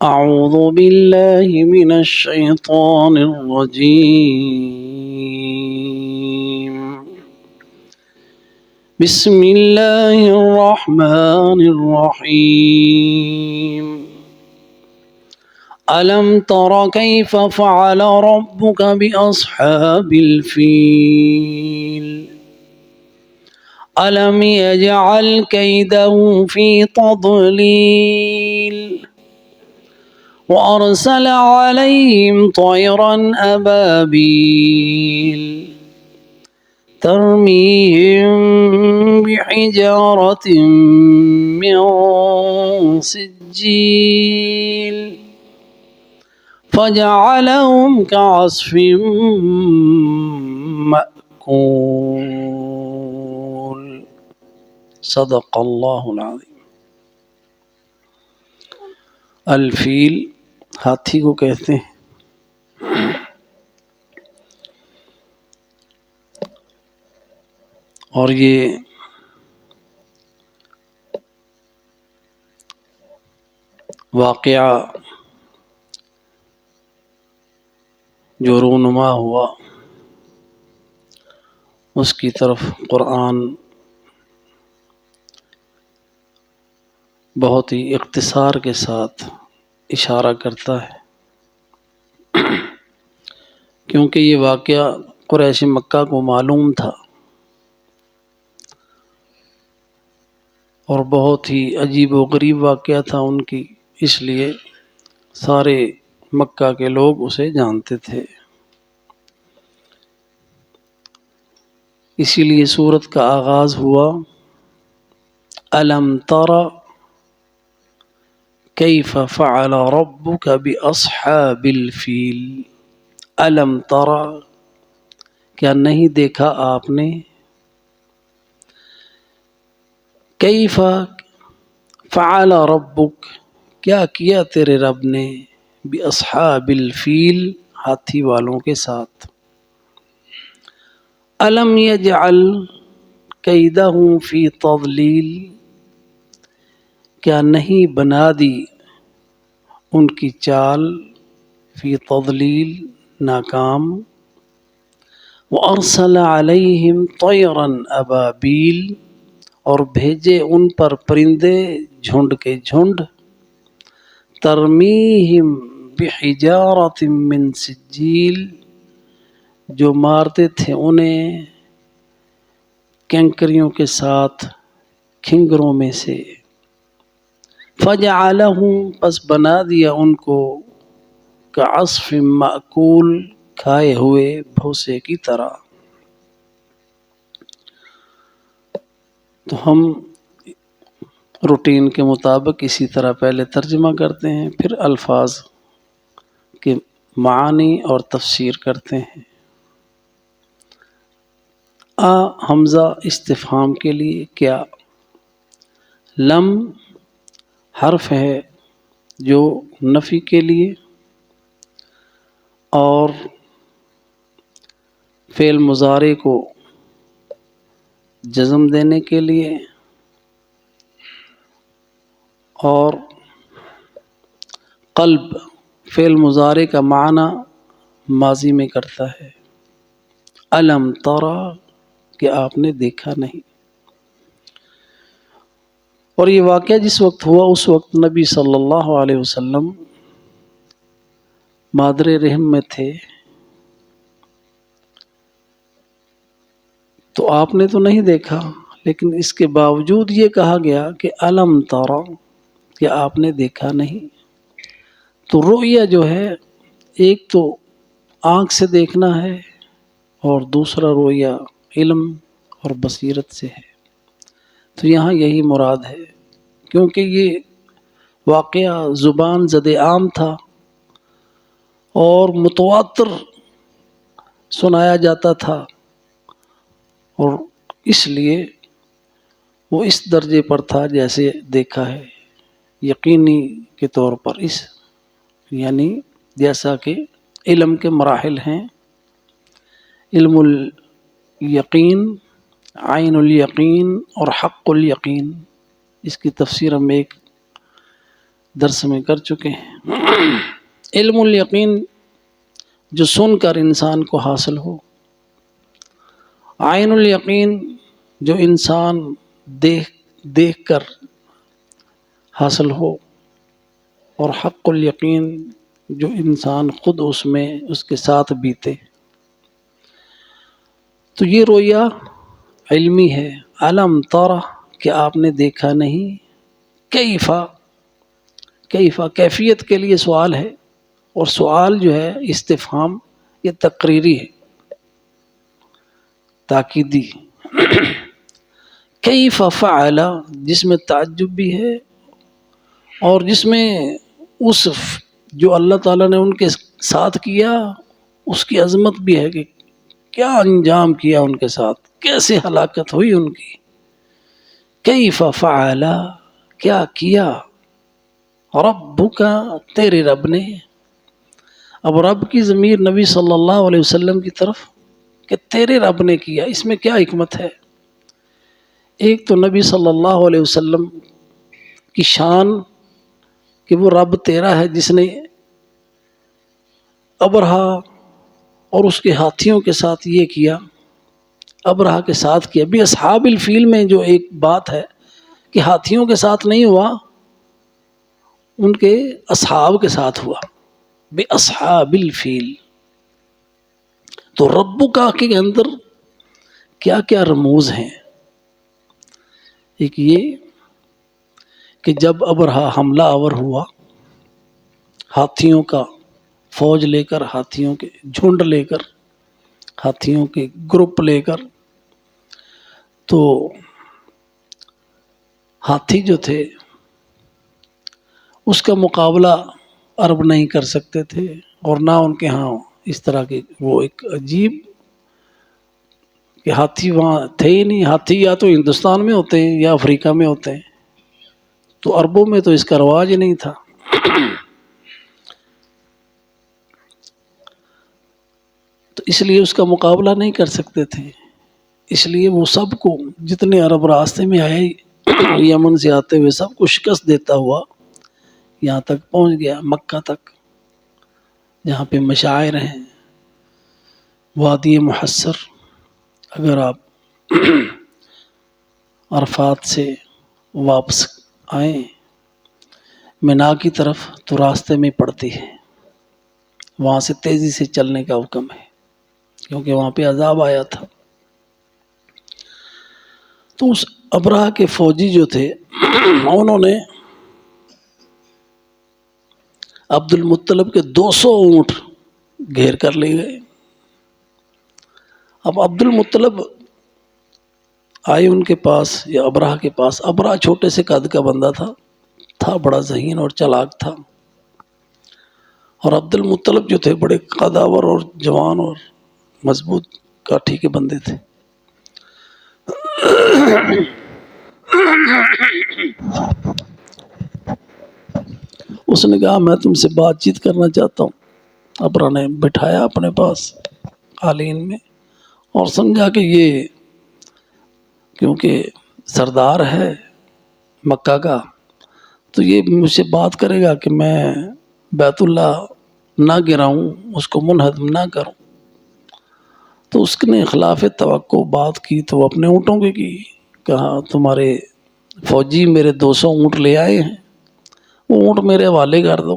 أعوذ بالله من الشيطان الرجيم. بسم الله الرحمن الرحيم. ألم تر كيف فعل ربك بأصحاب الفيل ألم يجعل كيده في تضليل وأرسل عليهم طيرا أبابيل ترميهم بحجارة من سجيل فجعلهم كعصف مأكول. صدق اللہ العظیم. الفیل ہاتھی کو کہتے ہیں. اور یہ واقعہ جو رونما ہوا اس کی طرف قرآن بہت ہی اختصار کے ساتھ اشارہ کرتا ہے، کیونکہ یہ واقعہ قریش مکہ کو معلوم تھا اور بہت ہی عجیب و غریب واقعہ تھا ان کی، اس لیے سارے مکہ کے لوگ اسے جانتے تھے. اسی لیے سورت کا آغاز ہوا الم تر کیف فعل ربک باصحاب الفیل. الم تر، کیا نہیں دیکھا آپ نے، کیف فعل ربک، کیا کیا تیرے رب نے، باصحاب الفیل، ہاتھی والوں کے ساتھ. الم یجعل کیدہم فی تضلیل، کیا نہیں بنا دی ان کی چال، فی تضلیل، ناکام. وارسل علیہم طیرا ابابیل، اور بھیجے ان پر پرندے جھنڈ کے جھنڈ. ترمیہم بحجارۃ من سجیل، جو مارتے تھے انہیں کنکریوں کے ساتھ کھنگروں میں سے. فجعلہم، پس بنا دیا ان کو، کعصف مأکول، کھائے ہوئے بھوسے کی طرح. تو ہم روٹین کے مطابق اسی طرح پہلے ترجمہ کرتے ہیں، پھر الفاظ کے معانی اور تفسیر کرتے ہیں. حمزہ استفہام کے لیے کیا، لم حرف ہے جو نفی کے لیے، اور فعل مضارع کو جزم دینے کے لیے، اور قلب فعل مضارع کا معنی ماضی میں کرتا ہے. الم ترى، کہ آپ نے دیکھا نہیں. اور یہ واقعہ جس وقت ہوا اس وقت نبی صلی اللہ علیہ وسلم مادر رحم میں تھے، تو آپ نے تو نہیں دیکھا، لیکن اس کے باوجود یہ کہا گیا کہ الم ترى، کہ آپ نے دیکھا نہیں. تو رؤیا جو ہے، ایک تو آنکھ سے دیکھنا ہے، اور دوسرا رؤیا علم اور بصیرت سے ہے. تو یہاں یہی مراد ہے، کیونکہ یہ واقعہ زبان زد عام تھا اور متواتر سنایا جاتا تھا، اور اس لیے وہ اس درجے پر تھا جیسے دیکھا ہے، یقینی کے طور پر. اس یعنی جیسا کہ علم کے مراحل ہیں، علم الیقین، عین الیقین اور حق الیقین. اس کی تفسیر ہم ایک درس میں کر چکے ہیں۔ علم الیقین جو سن کر انسان کو حاصل ہو، عین الیقین جو انسان دیکھ کر حاصل ہو، اور حق الیقین جو انسان خود اس کے ساتھ بیتے۔ تو یہ رویا علمی ہے۔ علم ترى کہ آپ نے دیکھا نہیں، کیفا کیفیت کے لیے سوال ہے، اور سوال جو ہے استفہام یہ تقریری ہے، تاکیدی۔ کیف فعل جس میں تعجب بھی ہے، اور جس میں اس جو اللہ تعالیٰ نے ان کے ساتھ کیا اس کی عظمت بھی ہے کہ کیا انجام کیا ان کے ساتھ، کیسے ہلاکت ہوئی ان کی۔ کیف فعل کیا کیا، ربک تیرے رب نے۔ اب رب کی ضمیر نبی صلی اللہ علیہ وسلم کی طرف کہ تیرے رب نے کیا، اس میں کیا حکمت ہے؟ ایک تو نبی صلی اللہ علیہ وسلم کی شان کہ وہ رب تیرا ہے جس نے ابرہا اور اس کے ہاتھیوں کے ساتھ یہ کیا، ابرہا کے ساتھ کیا۔ بھی اصحاب الفیل میں جو ایک بات ہے کہ ہاتھیوں کے ساتھ نہیں ہوا، ان کے اصحاب کے ساتھ ہوا، بے اصحاب الفیل۔ تو رب کا کے اندر کیا کیا رموز ہیں؟ ایک یہ کہ جب ابرہا حملہ آور ہوا، ہاتھیوں کا فوج لے کر، ہاتھیوں کے جھنڈ لے کر، ہاتھیوں کے گروپ لے کر، تو ہاتھی جو تھے اس کا مقابلہ عرب نہیں کر سکتے تھے، اور نہ ان کے ہاں اس طرح کے وہ ایک عجیب کہ ہاتھی وہاں تھے ہی نہیں۔ ہاتھی یا تو ہندوستان میں ہوتے ہیں یا افریقہ میں ہوتے ہیں، تو عربوں میں تو اس کا رواج ہی نہیں تھا۔ تو اس لیے اس کا مقابلہ نہیں کر سکتے تھے، اس لیے وہ سب کو جتنے عرب راستے میں آئے یمن سے آتے ہوئے سب کو شکست دیتا ہوا یہاں تک پہنچ گیا، مکہ تک، جہاں پہ مشاعر ہیں، وادی محصر۔ اگر آپ عرفات سے واپس آئیں مینا کی طرف تو راستے میں پڑتی ہے، وہاں سے تیزی سے چلنے کا حکم ہے، کیونکہ وہاں پہ عذاب آیا تھا۔ تو اس ابرہہ کے فوجی جو تھے انہوں نے عبد المطلب کے 200 اونٹ گھیر کر لے گئے۔ اب عبد المطلب آئے ان کے پاس یا ابرہہ کے پاس۔ ابرہہ چھوٹے سے قد کا بندہ تھا بڑا ذہین اور چالاک تھا، اور عبد المطلب جو تھے بڑے قداور اور جوان اور مضبوط کاٹھی کے بندے تھے۔ اس نے کہا میں تم سے بات چیت کرنا چاہتا ہوں۔ ابرہہ نے بٹھایا اپنے پاس قالین میں، اور سمجھا کہ یہ کیونکہ سردار ہے مکہ کا، تو یہ مجھ سے بات کرے گا کہ میں بیت اللہ نہ گراؤں، اس کو منہدم نہ کروں۔ تو اس نے خلاف توقع بات کی تو وہ اپنے اونٹوں کی کہا تمہارے فوجی میرے 200 اونٹ لے آئے ہیں، وہ اونٹ میرے حوالے کر دو۔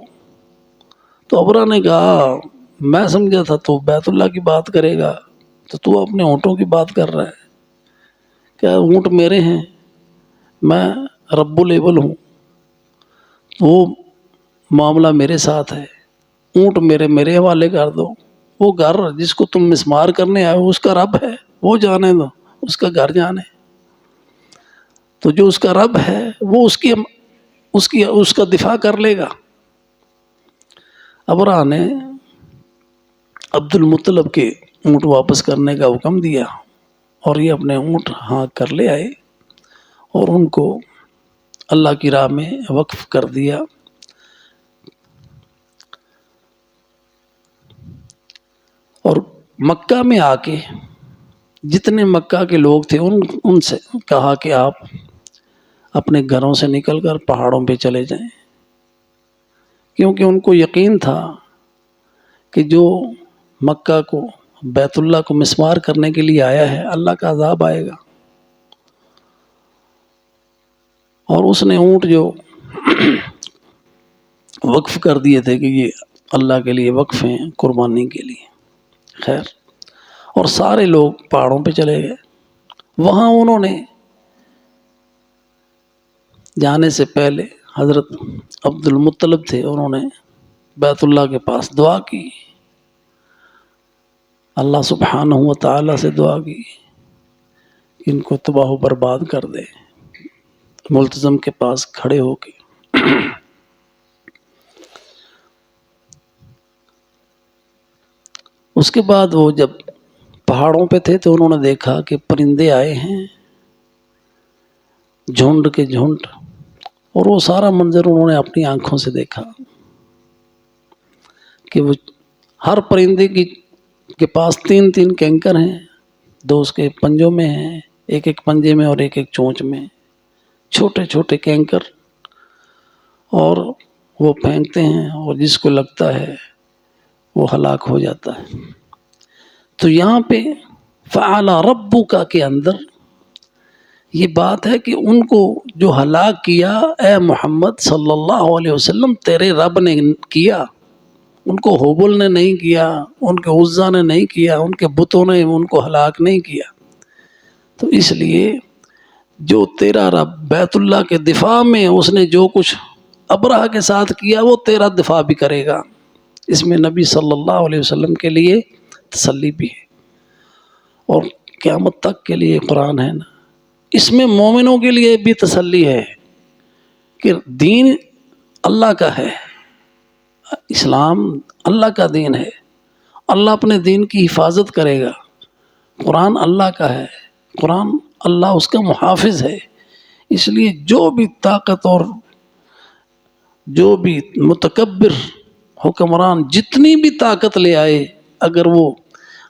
تو ابرہہ نے کہا میں سمجھا تھا تو بیت اللہ کی بات کرے گا، تو اپنے اونٹوں کی بات کر رہا ہے۔ کیا اونٹ میرے ہیں، میں رب الاول ہوں، وہ معاملہ میرے ساتھ ہے، اونٹ میرے حوالے کر دو۔ وہ گھر جس کو تم مسمار کرنے آئے ہو اس کا رب ہے، وہ جانے دو، اس کا گھر جانے۔ تو جو اس کا رب ہے وہ اس کا دفاع کر لے گا۔ ابرہہ نے عبد المطلب کے اونٹ واپس کرنے کا حکم دیا، اور یہ اپنے اونٹ ہاں کر لے آئے اور ان کو اللہ کی راہ میں وقف کر دیا۔ اور مکہ میں آ کے جتنے مکہ کے لوگ تھے ان سے کہا کہ آپ اپنے گھروں سے نکل کر پہاڑوں پہ چلے جائیں، کیونکہ ان کو یقین تھا کہ جو مکہ کو بیت اللہ کو مسمار کرنے کے لیے آیا ہے اللہ کا عذاب آئے گا، اور اس نے اونٹ جو وقف کر دیے تھے کہ یہ اللہ کے لیے وقف ہیں قربانی کے لیے، خیر، اور سارے لوگ پہاڑوں پہ چلے گئے۔ وہاں انہوں نے جانے سے پہلے حضرت عبد المطلب تھے، انہوں نے بیت اللہ کے پاس دعا کی، اللہ سبحانہ و تعالیٰ سے دعا کی کہ ان کو تباہ و برباد کر دے، ملتزم کے پاس کھڑے ہو کے۔ اس کے بعد وہ جب پہاڑوں پہ تھے تو انہوں نے دیکھا کہ پرندے آئے ہیں جھنڈ کے جھنڈ، اور وہ سارا منظر انہوں نے اپنی آنکھوں سے دیکھا کہ وہ ہر پرندے کے پاس 3 کینکر ہیں، 2 اس کے پنجوں میں ہیں، ایک پنجے میں اور ایک چونچ میں، چھوٹے چھوٹے کینکر، اور وہ پھینکتے ہیں اور جس کو لگتا ہے وہ ہلاک ہو جاتا ہے۔ تو یہاں پہ فعل ربک کے اندر یہ بات ہے کہ ان کو جو ہلاک کیا اے محمد صلی اللہ علیہ وسلم تیرے رب نے کیا، ان کو حبل نے نہیں کیا، ان کے عزا نے نہیں کیا، ان کے بتوں نے ان کو ہلاک نہیں کیا۔ تو اس لیے جو تیرا رب بیت اللہ کے دفاع میں اس نے جو کچھ ابرہہ کے ساتھ کیا وہ تیرا دفاع بھی کرے گا۔ اس میں نبی صلی اللہ علیہ وسلم کے لیے تسلی بھی ہے، اور قیامت تک کے لیے قرآن ہے نا، اس میں مومنوں کے لیے بھی تسلی ہے کہ دین اللہ کا ہے، اسلام اللہ کا دین ہے، اللہ اپنے دین کی حفاظت کرے گا، قرآن اللہ کا ہے، قرآن اللہ اس کا محافظ ہے۔ اس لیے جو بھی طاقت اور جو بھی متکبر حکمران جتنی بھی طاقت لے آئے، اگر وہ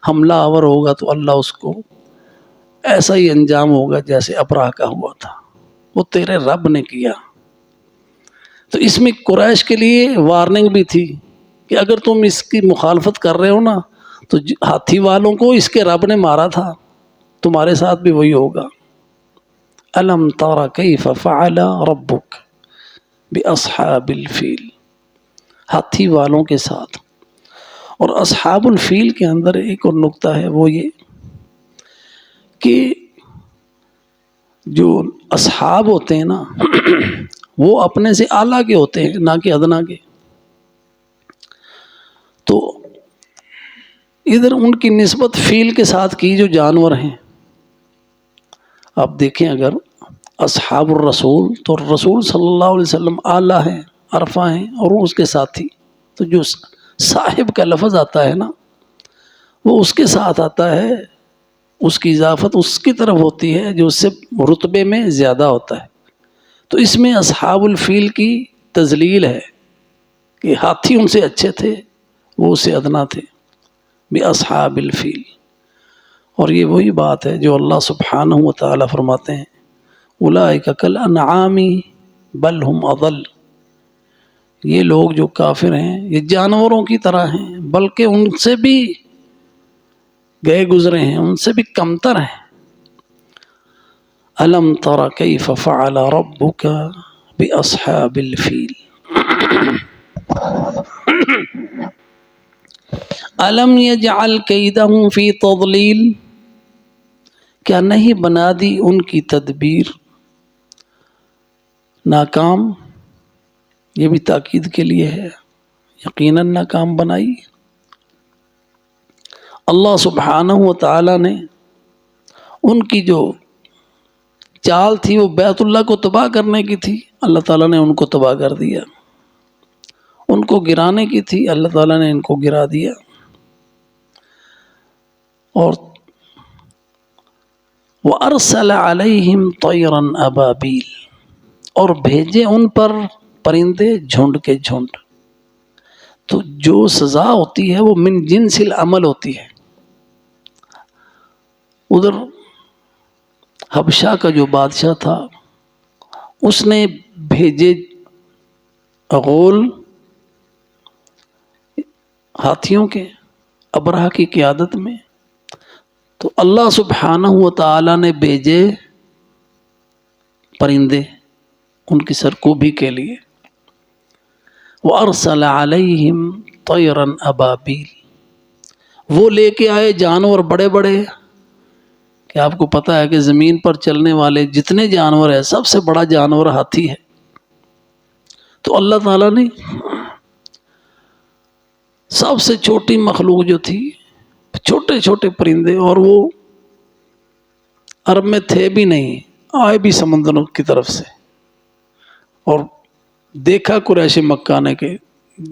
حملہ آور ہوگا تو اللہ اس کو ایسا ہی انجام ہوگا جیسے ابرہہ کا ہوا تھا، وہ تیرے رب نے کیا۔ تو اس میں قریش کے لیے وارننگ بھی تھی کہ اگر تم اس کی مخالفت کر رہے ہو نا تو ہاتھی والوں کو اس کے رب نے مارا تھا، تمہارے ساتھ بھی وہی ہوگا۔ الم تر کیف فعل ربک باصحاب الفیل، ہاتھی والوں کے ساتھ۔ اور اصحاب الفیل کے اندر ایک اور نقطہ ہے، وہ یہ کہ جو اصحاب ہوتے ہیں نا وہ اپنے سے اعلیٰ کے ہوتے ہیں نہ کہ ادنا کے۔ تو ادھر ان کی نسبت فیل کے ساتھ کی جو جانور ہیں۔ آپ دیکھیں اگر اصحاب الرسول تو رسول صلی اللہ علیہ وسلم اعلیٰ ہیں، عرفہ ہیں، اور اس کے ساتھی، تو جو صاحب کا لفظ آتا ہے نا وہ اس کے ساتھ آتا ہے، اس کی اضافت اس کی طرف ہوتی ہے جو اس سے رتبے میں زیادہ ہوتا ہے۔ تو اس میں اصحاب الفیل کی تذلیل ہے کہ ہاتھی ان سے اچھے تھے، وہ اس سے ادنا تھے، باصحاب الفیل۔ اور یہ وہی بات ہے جو اللہ سبحانہ و تعالیٰ فرماتے ہیں اولئک کالانعام بل هم اضل، یہ لوگ جو کافر ہیں یہ جانوروں کی طرح ہیں بلکہ ان سے بھی گئے گزرے ہیں، ان سے بھی کمتر ہیں۔ الم تر کیف فعل ربک باصحاب الفیل الم یجعل کیدہم فی تضلیل، کیا نہیں بنا دی ان کی تدبیر ناکام؟ یہ بھی تاکید کے لیے ہے، یقیناً ناکام بنائی۔ اللہ سبحانہ و تعالیٰ نے ان کی جو چال تھی وہ بیت اللہ کو تباہ کرنے کی تھی، اللہ تعالیٰ نے ان کو تباہ کر دیا۔ ان کو گرانے کی تھی، اللہ تعالیٰ نے ان کو گرا دیا۔ اور وَأَرْسَلَ عَلَيْهِمْ طَيْرًا أَبَابِيلَ، اور بھیجے ان پر پرندے جھنڈ کے جھنڈ۔ تو جو سزا ہوتی ہے وہ من جنس العمل ہوتی ہے۔ ادھر حبشہ کا جو بادشاہ تھا اس نے بھیجے غول ہاتھیوں کے ابرہہ کی قیادت میں، تو اللہ سبحانہ و تعالی نے بھیجے پرندے ان کی سرکوبی کے لیے. وَأَرْسَلَ عَلَيْهِمْ طَيْرًا أَبَابِيلَ، وہ لے کے آئے جانور بڑے بڑے، کہ آپ کو پتہ ہے کہ زمین پر چلنے والے جتنے جانور ہیں سب سے بڑا جانور ہاتھی ہے. تو اللہ تعالیٰ نے سب سے چھوٹی مخلوق جو تھی، چھوٹے چھوٹے پرندے، اور وہ عرب میں تھے بھی نہیں، آئے بھی سمندروں کی طرف سے، اور دیکھا قریش مکہ نے کہ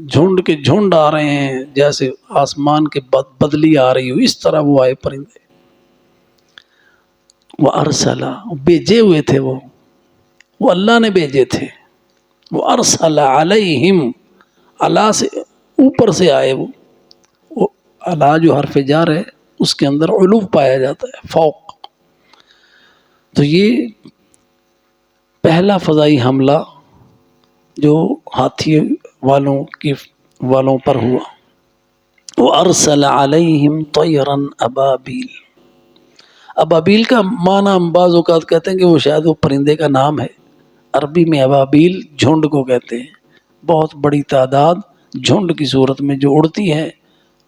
جھنڈ کے جھنڈ آ رہے ہیں، جیسے آسمان کے بدلی آ رہی ہو، اس طرح وہ آئے پرندے. وہ ارسلہ، بھیجے ہوئے تھے، وہ اللہ نے بھیجے تھے. وہ ارسل علیہم، اللہ سے اوپر سے آئے. وہ اللہ جو حرف جار ہے اس کے اندر علو پایا جاتا ہے، فوق. تو یہ پہلا فضائی حملہ جو ہاتھی والوں پر ہوا. وَأَرْسَلَ عَلَيْهِمْ طَيْرًا أَبَابِيلَ. ابابیل کا معنی بعض اوقات کہتے ہیں کہ وہ شاید وہ پرندے کا نام ہے. عربی میں ابابیل جھنڈ کو کہتے ہیں، بہت بڑی تعداد جھنڈ کی صورت میں جو اڑتی ہے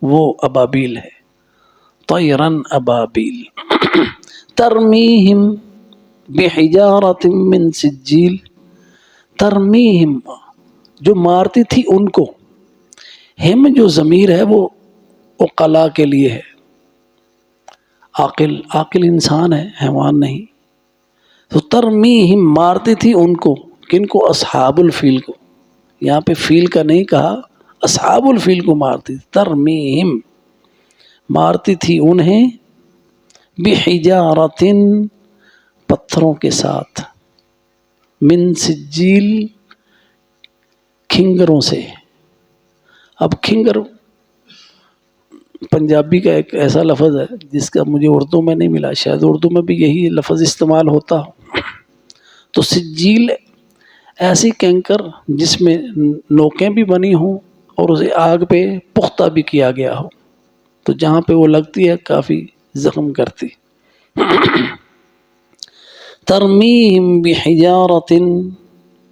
وہ ابابیل ہے. طَيْرًا أَبَابِيلَ تَرْمِيهِمْ بِحِجَارَةٍ مِّن سِجِّيلٍ. ترمیہم، جو مارتی تھی ان کو. ہم جو ضمیر ہے وہ عقلاء کے لیے ہے، عاقل انسان ہے، حیوان نہیں. تو ترمیہم، مارتی تھی ان کو. کن کو؟ اصحاب الفیل کو. یہاں پہ فیل کا نہیں کہا، اصحاب الفیل کو مارتی تھی. ترمیہم، مارتی تھی انہیں، بحجارۃ، پتھروں کے ساتھ، من سجیل، کھنگروں سے. اب کھنگر پنجابی کا ایک ایسا لفظ ہے جس کا مجھے اردو میں نہیں ملا، شاید اردو میں بھی یہی لفظ استعمال ہوتا ہو. تو سجیل ایسی کینکر جس میں نوکیں بھی بنی ہوں اور اسے آگ پہ پختہ بھی کیا گیا ہو، تو جہاں پہ وہ لگتی ہے کافی زخم کرتی. ترمیم بحجارۃ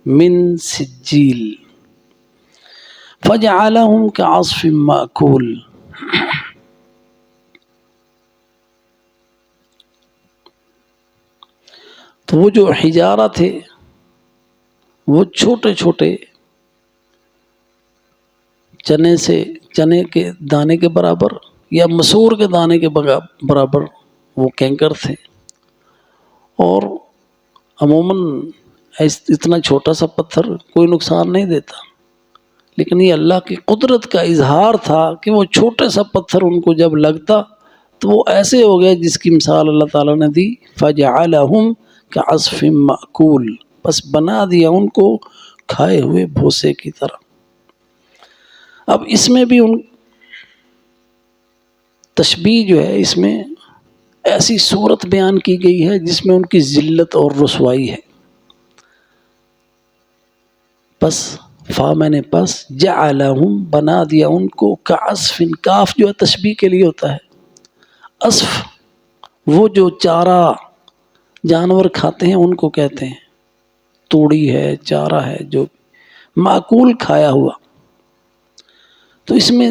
من سجیل فجعلہم کعصف مأکول. تو وہ جو حجارہ تھے وہ چھوٹے چھوٹے چنے کے دانے کے برابر یا مسور کے دانے کے برابر وہ کینکر تھے. اور عموماً اتنا چھوٹا سا پتھر کوئی نقصان نہیں دیتا، لیکن یہ اللہ کی قدرت کا اظہار تھا کہ وہ چھوٹے سا پتھر ان کو جب لگتا تو وہ ایسے ہو گئے جس کی مثال اللہ تعالیٰ نے دی. فَجَعَلَهُمْ كَعَصْفٍ مَأْكُولٍ، بس بنا دیا ان کو کھائے ہوئے بھوسے کی طرح. اب اس میں بھی ان تشبیہ جو ہے، اس میں ایسی صورت بیان کی گئی ہے جس میں ان کی ذلت اور رسوائی ہے. پس میں نے جعلہم، بنا دیا ان کو، کعصف، کاف جو ہے تشبیہ کے لیے ہوتا ہے. عصف وہ جو چارہ جانور کھاتے ہیں ان کو کہتے ہیں، توڑی ہے، چارہ ہے، جو معقول کھایا ہوا. تو اس میں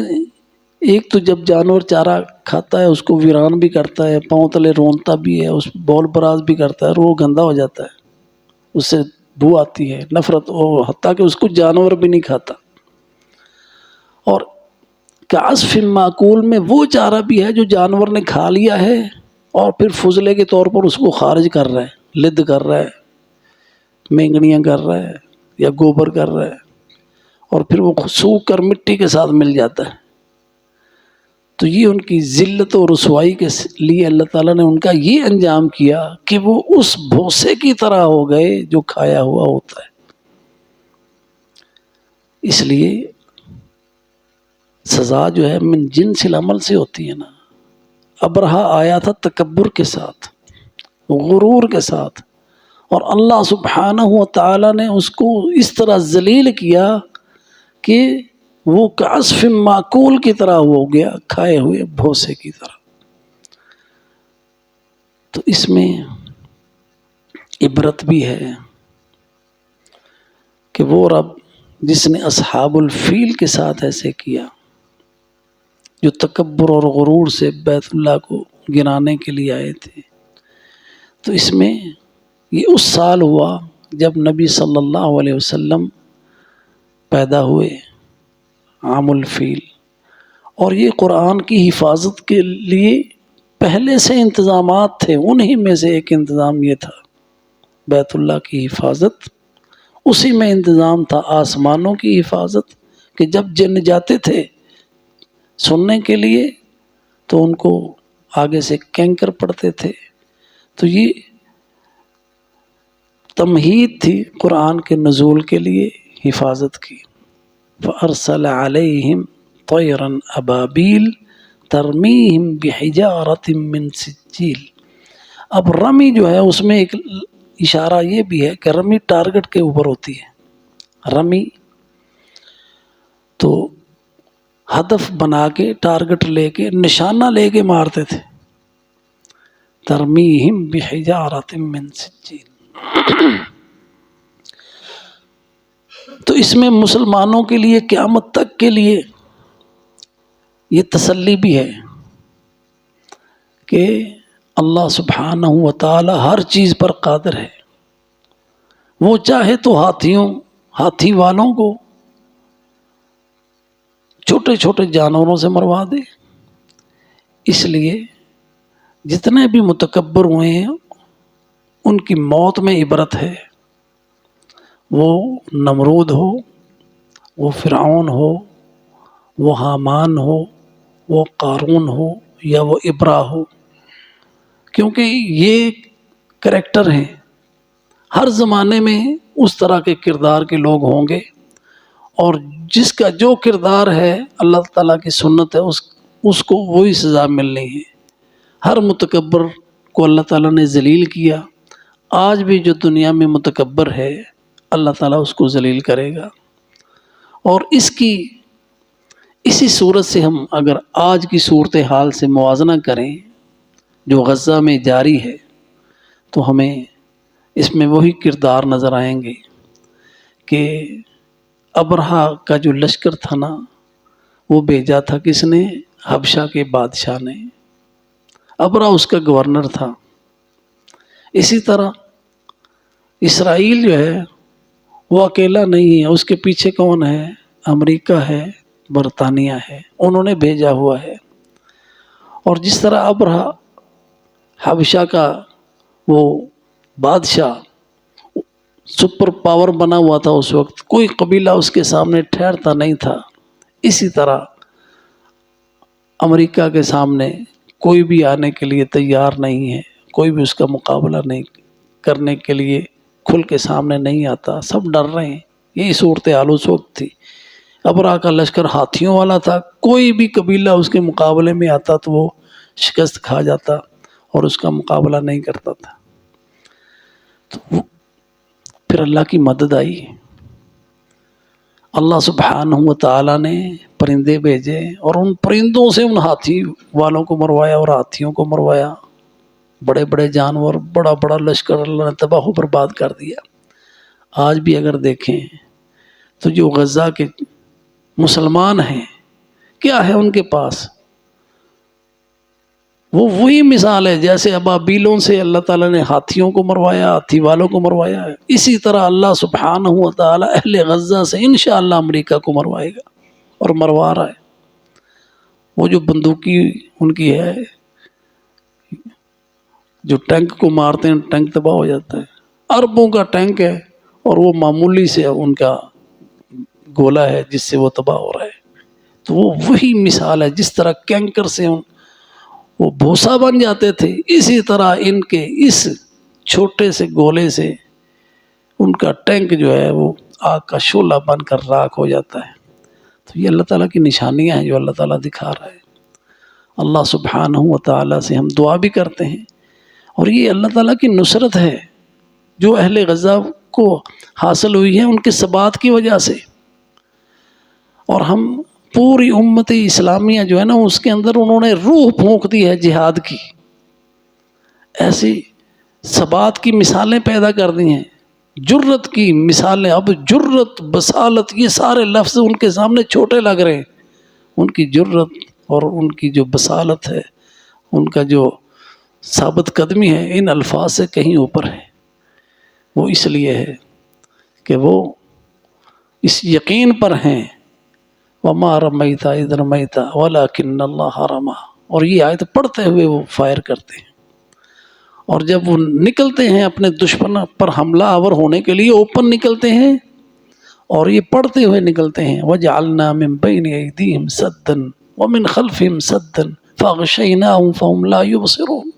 ایک تو جب جانور چارہ کھاتا ہے اس کو ویران بھی کرتا ہے، پاؤں تلے رونتا بھی ہے، اس بول براز بھی کرتا ہے، اور وہ گندا ہو جاتا ہے، اس سے بو آتی ہے، نفرت، حتیٰ کہ اس کو جانور بھی نہیں کھاتا. اور کعصف معقول میں وہ چارہ بھی ہے جو جانور نے کھا لیا ہے اور پھر فضلے کے طور پر اس کو خارج کر رہا ہے، لد کر رہا ہے، مینگنیاں کر رہا ہے یا گوبر کر رہا ہے، اور پھر وہ سوکھ کر مٹی کے ساتھ مل جاتا ہے. تو یہ ان کی ذلت و رسوائی کے لیے اللہ تعالیٰ نے ان کا یہ انجام کیا کہ وہ اس بھوسے کی طرح ہو گئے جو کھایا ہوا ہوتا ہے. اس لیے سزا جو ہے من جنس العمل سے ہوتی ہے نا. ابرہہ آیا تھا تکبر کے ساتھ، غرور کے ساتھ، اور اللہ سبحانہ و تعالیٰ نے اس کو اس طرح ذلیل کیا کہ وہ کعصف معقول کی طرح ہو گیا، کھائے ہوئے بھوسے کی طرح۔ تو اس میں عبرت بھی ہے کہ وہ رب جس نے اصحاب الفیل کے ساتھ ایسے کیا، جو تکبر اور غرور سے بیت اللہ کو گرانے کے لیے آئے تھے، تو اس میں یہ اس سال ہوا جب نبی صلی اللہ علیہ وسلم پیدا ہوئے، عام الفیل، اور یہ قرآن کی حفاظت کے لیے پہلے سے انتظامات تھے۔ انہی میں سے ایک انتظام یہ تھا بیت اللہ کی حفاظت، اسی میں انتظام تھا آسمانوں کی حفاظت، کہ جب جن جاتے تھے سننے کے لیے تو ان کو آگے سے کینکر پڑتے تھے۔ تو یہ تمہید تھی قرآن کے نزول کے لیے حفاظت کی۔ فَأَرْسَلَ عَلَيْهِمْ طَيْرًا أَبَابِيلَ تَرْمِيهِمْ بِحِجَارَةٍ مِّن سِجِّيلٍ۔ اب رمی جو ہے اس میں ایک اشارہ یہ بھی ہے کہ رمی ٹارگٹ کے اوپر ہوتی ہے۔ رمی تو ہدف بنا کے، ٹارگٹ لے کے، نشانہ لے کے مارتے تھے۔ ترمیہم بحجارۃ من سجیل۔ تو اس میں مسلمانوں کے لیے قیامت تک کے لیے یہ تسلی بھی ہے کہ اللہ سبحانہ و تعالی ہر چیز پر قادر ہے۔ وہ چاہے تو ہاتھی والوں کو، چھوٹے چھوٹے جانوروں سے مروا دے۔ اس لیے جتنے بھی متکبر ہوئے ہیں ان کی موت میں عبرت ہے، وہ نمرود ہو، وہ فرعون ہو، وہ حامان ہو، وہ قارون ہو، یا وہ ابرا ہو، کیونکہ یہ کریکٹر ہیں۔ ہر زمانے میں اس طرح کے کردار کے لوگ ہوں گے، اور جس کا جو کردار ہے اللہ تعالیٰ کی سنت ہے اس کو وہی سزا ملنی ہے۔ ہر متکبر کو اللہ تعالیٰ نے ذلیل کیا، آج بھی جو دنیا میں متکبر ہے اللہ تعالیٰ اس کو ذلیل کرے گا۔ اور اسی صورت سے ہم اگر آج کی صورتحال سے موازنہ کریں جو غزہ میں جاری ہے، تو ہمیں اس میں وہی کردار نظر آئیں گے کہ ابرہا کا جو لشکر تھا نا، وہ بھیجا تھا کس نے؟ حبشہ کے بادشاہ نے۔ ابرہا اس کا گورنر تھا۔ اسی طرح اسرائیل جو ہے وہ اکیلا نہیں ہے، اس کے پیچھے کون ہے؟ امریکہ ہے، برطانیہ ہے، انہوں نے بھیجا ہوا ہے۔ اور جس طرح ابرہا حبشہ کا وہ بادشاہ سپر پاور بنا ہوا تھا، اس وقت کوئی قبیلہ اس کے سامنے ٹھہرتا نہیں تھا، اسی طرح امریکہ کے سامنے کوئی بھی آنے کے لیے تیار نہیں ہے، کوئی بھی اس کا مقابلہ نہیں کرنے کے لیے کھل کے سامنے نہیں آتا، سب ڈر رہے ہیں۔ یہی صورتحال اس وقت تھی۔ ابرہا کا لشکر ہاتھیوں والا تھا، کوئی بھی قبیلہ اس کے مقابلے میں آتا تو وہ شکست کھا جاتا اور اس کا مقابلہ نہیں کرتا تھا۔ تو پھر اللہ کی مدد آئی، اللہ سبحانہ و تعالیٰ نے پرندے بھیجے اور ان پرندوں سے ان ہاتھی والوں کو مروایا اور ہاتھیوں کو مروایا۔ بڑے بڑے جانور، بڑا بڑا لشکر اللہ نے تباہ و برباد کر دیا۔ آج بھی اگر دیکھیں تو جو غزہ کے مسلمان ہیں کیا ہے ان کے پاس؟ وہ وہی مثال ہے جیسے ابابیلوں سے اللہ تعالیٰ نے ہاتھیوں کو مروایا، ہاتھی والوں کو مروایا ہے، اسی طرح اللہ سبحانہ و تعالیٰ اہل غزہ سے انشاءاللہ امریکہ کو مروائے گا اور مروا رہا ہے۔ وہ جو بندوقی ان کی ہے، جو ٹینک کو مارتے ہیں ٹینک تباہ ہو جاتا ہے، اربوں کا ٹینک ہے اور وہ معمولی سے ان کا گولا ہے جس سے وہ تباہ ہو رہا ہے۔ تو وہ وہی مثال ہے، جس طرح کینکر سے وہ بھوسا بن جاتے تھے، اسی طرح ان کے اس چھوٹے سے گولے سے ان کا ٹینک جو ہے وہ آگ کا شعلہ بن کر راکھ ہو جاتا ہے۔ تو یہ اللہ تعالیٰ کی نشانیاں ہیں جو اللہ تعالیٰ دکھا رہا ہے۔ اللہ سبحانہ و تعالیٰ سے ہم دعا بھی کرتے ہیں، اور یہ اللہ تعالیٰ کی نصرت ہے جو اہل غزہ کو حاصل ہوئی ہے ان کے ثبات کی وجہ سے۔ اور ہم پوری امت اسلامیہ جو ہے نا اس کے اندر انہوں نے روح پھونک دی ہے جہاد کی، ایسی ثبات کی مثالیں پیدا کر دی ہیں، جرت کی مثالیں. اب جرت، بسالت، یہ سارے لفظ ان کے سامنے چھوٹے لگ رہے ہیں. ان کی جرت اور ان کی جو بسالت ہے، ان کا جو ثابت قدمی ہے، ان الفاظ سے کہیں اوپر ہے. وہ اس لیے ہے کہ وہ اس یقین پر ہیں وَمَا رَمَيْتَ إِذْ رَمَيْتَ وَلَكِنَّ اللَّهَ رَمَى. اور یہ آیت پڑھتے ہوئے وہ فائر کرتے ہیں، اور جب وہ نکلتے ہیں اپنے دشمن پر حملہ آور ہونے کے لیے اوپن نکلتے ہیں، اور یہ پڑھتے ہوئے نکلتے ہیں وَجَعَلْنَا مِن بَيْنِ أَيْدِيهِمْ سَدًّا وَمِن خَلْفِهِمْ سَدًّا فَأَغْشَيْنَاهُمْ فَهُمْ لَا يُبْصِرُونَ.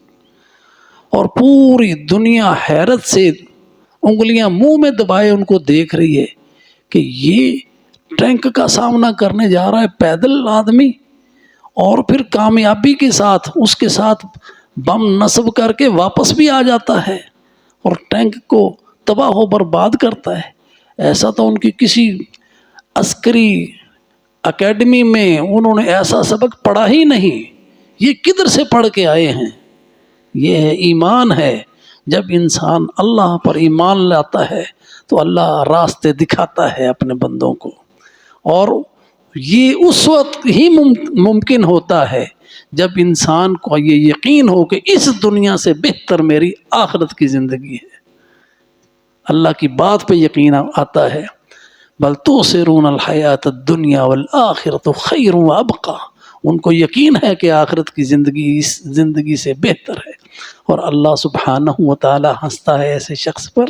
اور پوری دنیا حیرت سے انگلیاں منہ میں دبائے ان کو دیکھ رہی ہے کہ یہ ٹینک کا سامنا کرنے جا رہا ہے پیدل آدمی، اور پھر کامیابی کے ساتھ اس کے ساتھ بم نصب کر کے واپس بھی آ جاتا ہے اور ٹینک کو تباہ و برباد کرتا ہے. ایسا تو ان کی کسی عسکری اکیڈمی میں انہوں نے ایسا سبق پڑھا ہی نہیں. یہ کدھر سے پڑھ کے آئے ہیں؟ یہ ہے ایمان ہے. جب انسان اللہ پر ایمان لاتا ہے تو اللہ راستے دکھاتا ہے اپنے بندوں کو، اور یہ اس وقت ہی ممکن ہوتا ہے جب انسان کو یہ یقین ہو کہ اس دنیا سے بہتر میری آخرت کی زندگی ہے. اللہ کی بات پہ یقین آتا ہے. بل تؤثرون الحیات الدنیا والآخرۃ خیر وابقی. ان کو یقین ہے کہ آخرت کی زندگی اس زندگی سے بہتر ہے. اور اللہ سبحانہ و تعالی ہنستا ہے ایسے شخص پر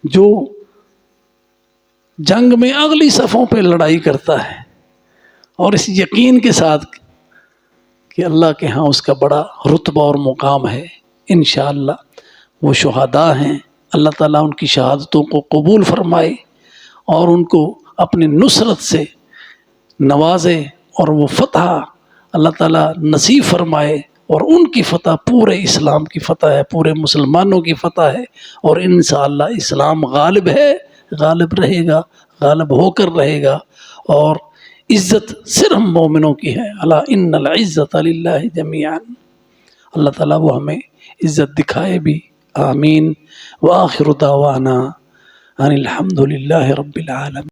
جو جنگ میں اگلی صفوں پہ لڑائی کرتا ہے اور اس یقین کے ساتھ کہ اللہ کے ہاں اس کا بڑا رتبہ اور مقام ہے. انشاءاللہ وہ شہداء ہیں. اللہ تعالیٰ ان کی شہادتوں کو قبول فرمائے اور ان کو اپنی نصرت سے نوازے، اور وہ فتح اللہ تعالیٰ نصیب فرمائے. اور ان کی فتح پورے اسلام کی فتح ہے، پورے مسلمانوں کی فتح ہے. اور انشاءاللہ اسلام غالب ہے، غالب رہے گا، غالب ہو کر رہے گا. اور عزت صرف مومنوں کی ہے. الا ان العزت للہ جمیعا. اللہ تعالیٰ وہ ہمیں عزت دکھائے بھی. آمین. وآخر دعوانا ان الحمد للہ رب العالمین.